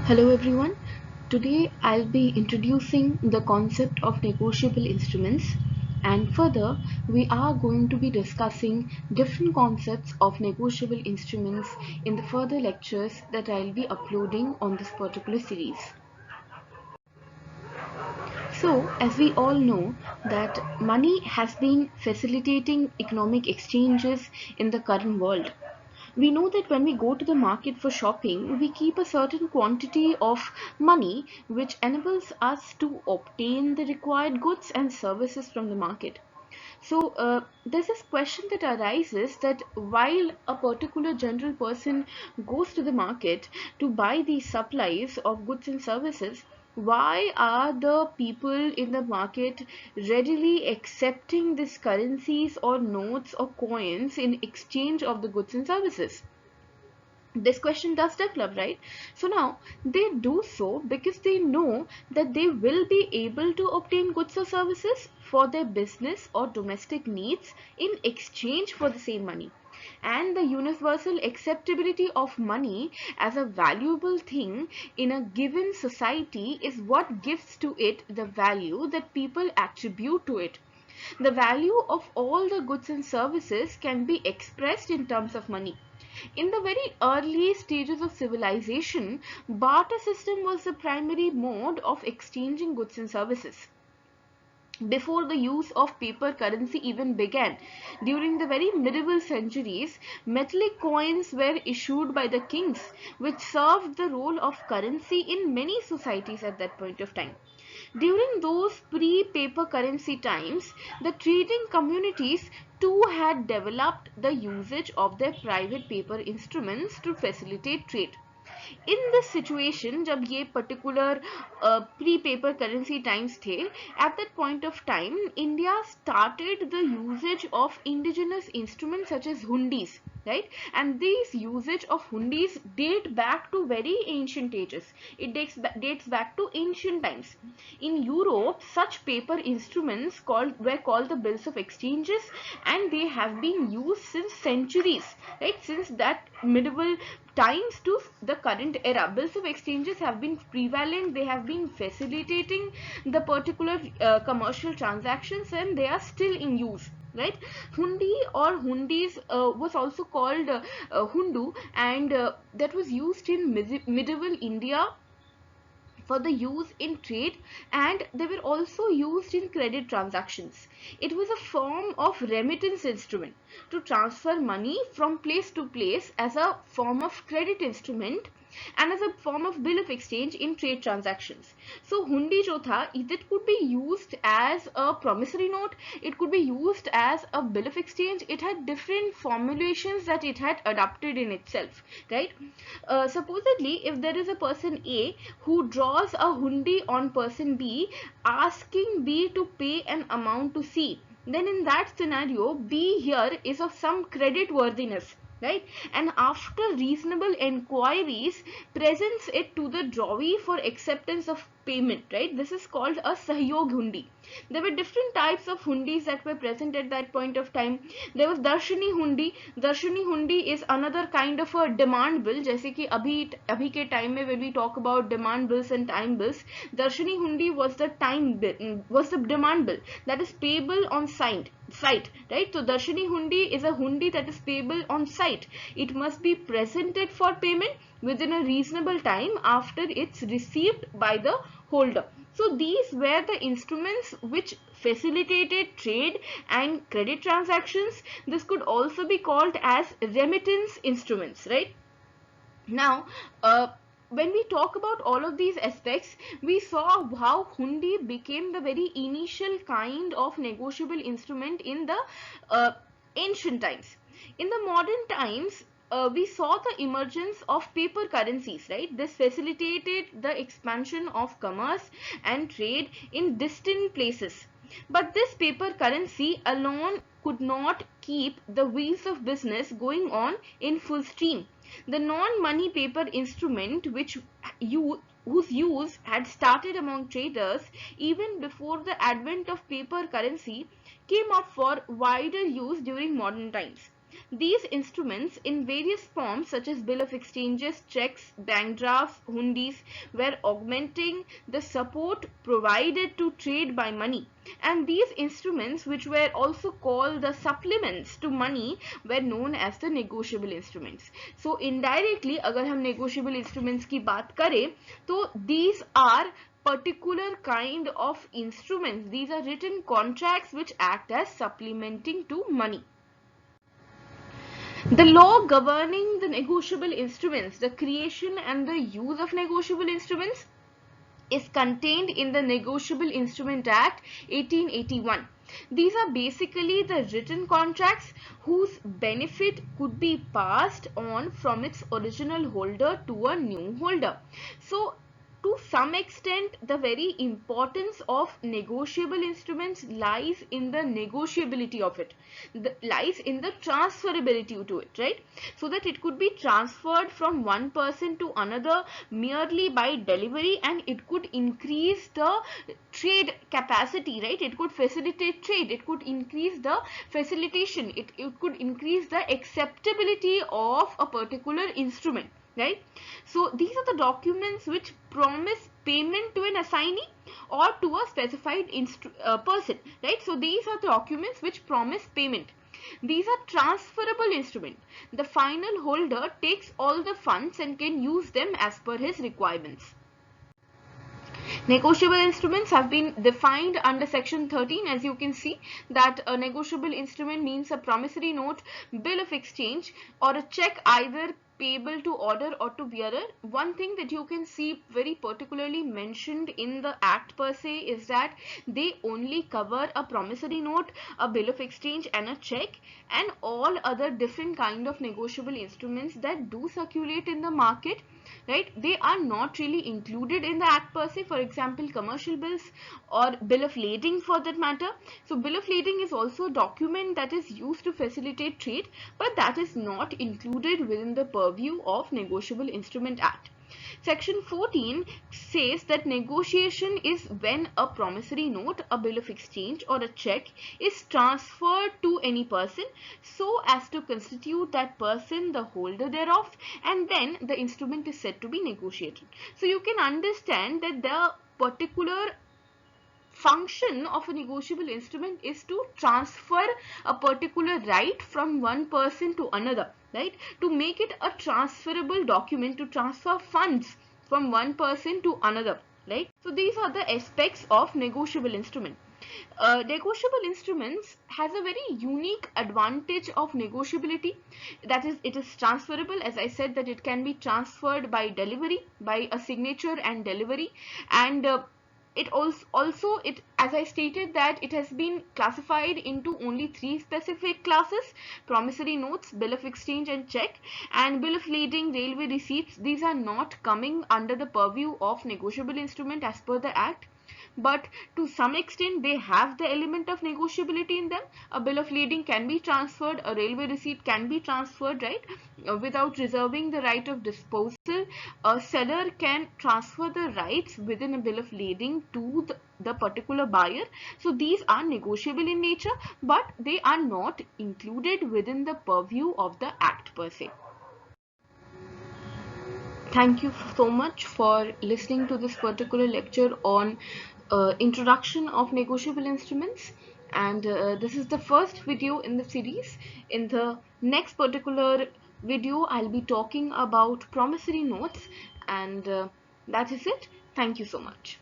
Hello everyone. Today I'll be introducing the concept of negotiable instruments, and further we are going to be discussing different concepts of negotiable instruments in the further lectures that I'll be uploading on this particular series. So, as we all know that money has been facilitating economic exchanges in the current world. We know that when we go to the market for shopping, we keep a certain quantity of money which enables us to obtain the required goods and services from the market. So there's this question that arises that while a particular general person goes to the market to buy these supplies of goods and services, why are the people in the market readily accepting these currencies or notes or coins in exchange of the goods and services? This question does develop, right? So now they do so because they know that they will be able to obtain goods or services for their business or domestic needs in exchange for the same money. And the universal acceptability of money as a valuable thing in a given society is what gives to it the value that people attribute to it. The value of all the goods and services can be expressed in terms of money. In the very early stages of civilization, barter system was the primary mode of exchanging goods and services. Before the use of paper currency even began, during the very medieval centuries, metallic coins were issued by the kings, which served the role of currency in many societies at that point of time. During those pre-paper currency times, the trading communities too had developed the usage of their private paper instruments to facilitate trade. In this situation, जब ये particular pre-paper currency times थे, at that point of time, India started the usage of indigenous instruments such as hundis, right? And these usage of hundis date back to very ancient ages. It dates back to ancient times. In Europe, such paper instruments were called the bills of exchanges, and they have been used since centuries, right? Since that medieval times to the current era, bills of exchanges have been prevalent. They have been facilitating the particular commercial transactions, and they are still in use, right? Hundi or hundis was also called hundu, and that was used in medieval India for the use in trade, and they were also used in credit transactions. It was a form of remittance instrument to transfer money from place to place as a form of credit instrument and as a form of bill of exchange in trade transactions. So hundi jo tha, it could be used as a promissory note, it could be used as a bill of exchange. It had different formulations that it had adopted in itself, right? Supposedly, if there is a person A who draws a hundi on person B, asking B to pay an amount to C, then in that scenario, B here is of some credit worthiness, right? And after reasonable enquiries, presents it to the drawee for acceptance of payment, right? This is called a sahyog hundi. There were different types of hundis that were present at that point of time. There was darshani hundi. Darshani hundi is another kind of a demand bill, जैसे कि अभी के time में when we talk about demand bills and time bills, darshani hundi was the time bill, was the demand bill that is payable on site, right? So darshani hundi is a hundi that is payable on site. It must be presented for payment within a reasonable time after it's received by the holder. So these were the instruments which facilitated trade and credit transactions. This could also be called as remittance instruments, right? Now, when we talk about all of these aspects, we saw how hundi became the very initial kind of negotiable instrument in the ancient times. In the modern times, we saw the emergence of paper currencies, right? This facilitated the expansion of commerce and trade in distant places. But this paper currency alone could not keep the wheels of business going on in full stream. The non-money paper instrument whose use had started among traders even before the advent of paper currency came up for wider use during modern times. These instruments in various forms such as bill of exchanges, checks, bank drafts, hundis were augmenting the support provided to trade by money, and these instruments, which were also called the supplements to money, were known as the negotiable instruments. So indirectly अगर हम negotiable instruments की बात करें तो these are particular kind of instruments. These are written contracts which act as supplementing to money. The law governing the negotiable instruments, the creation and the use of negotiable instruments, is contained in the Negotiable Instrument Act 1881. These are basically the written contracts whose benefit could be passed on from its original holder to a new holder. So to some extent, the very importance of negotiable instruments lies in the negotiability of it, lies in the transferability to it, right? So that it could be transferred from one person to another merely by delivery, and it could increase the trade capacity, right? It could facilitate trade, it could increase the facilitation, it could increase the acceptability of a particular instrument, right? So these are the documents which promise payment to an assignee or to a specified person, right? So these are the documents which promise payment. These are transferable instruments. The final holder takes all the funds and can use them as per his requirements. Negotiable instruments have been defined under section 13. As you can see that a negotiable instrument means a promissory note, bill of exchange, or a check either payable to order or to bearer. One thing that you can see very particularly mentioned in the act per se is that they only cover a promissory note, a bill of exchange and a check, and all other different kind of negotiable instruments that do circulate in the market, right? They are not really included in the act per se. For example, commercial bills or bill of lading for that matter. So bill of lading is also a document that is used to facilitate trade, but that is not included within the purview of Negotiable Instrument Act. Section 14 says that negotiation is when a promissory note, a bill of exchange or a check is transferred to any person so as to constitute that person the holder thereof, and then the instrument is said to be negotiated. So you can understand that the particular function of a negotiable instrument is to transfer a particular right from one person to another, right? To make it a transferable document, to transfer funds from one person to another, right? So these are the aspects of negotiable instrument. Negotiable instruments has a very unique advantage of negotiability, that is it is transferable. As I said, that it can be transferred by delivery, by a signature and delivery, and it also it, as I stated, that it has been classified into only 3 specific classes: promissory notes, bill of exchange and check, and bill of lading, railway receipts. These are not coming under the purview of negotiable instrument as per the act, but to some extent they have the element of negotiability in them. A bill of lading can be transferred, a railway receipt can be transferred, right, without reserving the right of disposal. A seller can transfer the rights within a bill of lading to the particular buyer. So these are negotiable in nature, but they are not included within the purview of the act per se. Thank you so much for listening to this particular lecture on introduction of negotiable instruments, and this is the first video in the series. In the next particular video I'll be talking about promissory notes, and that is it. Thank you so much.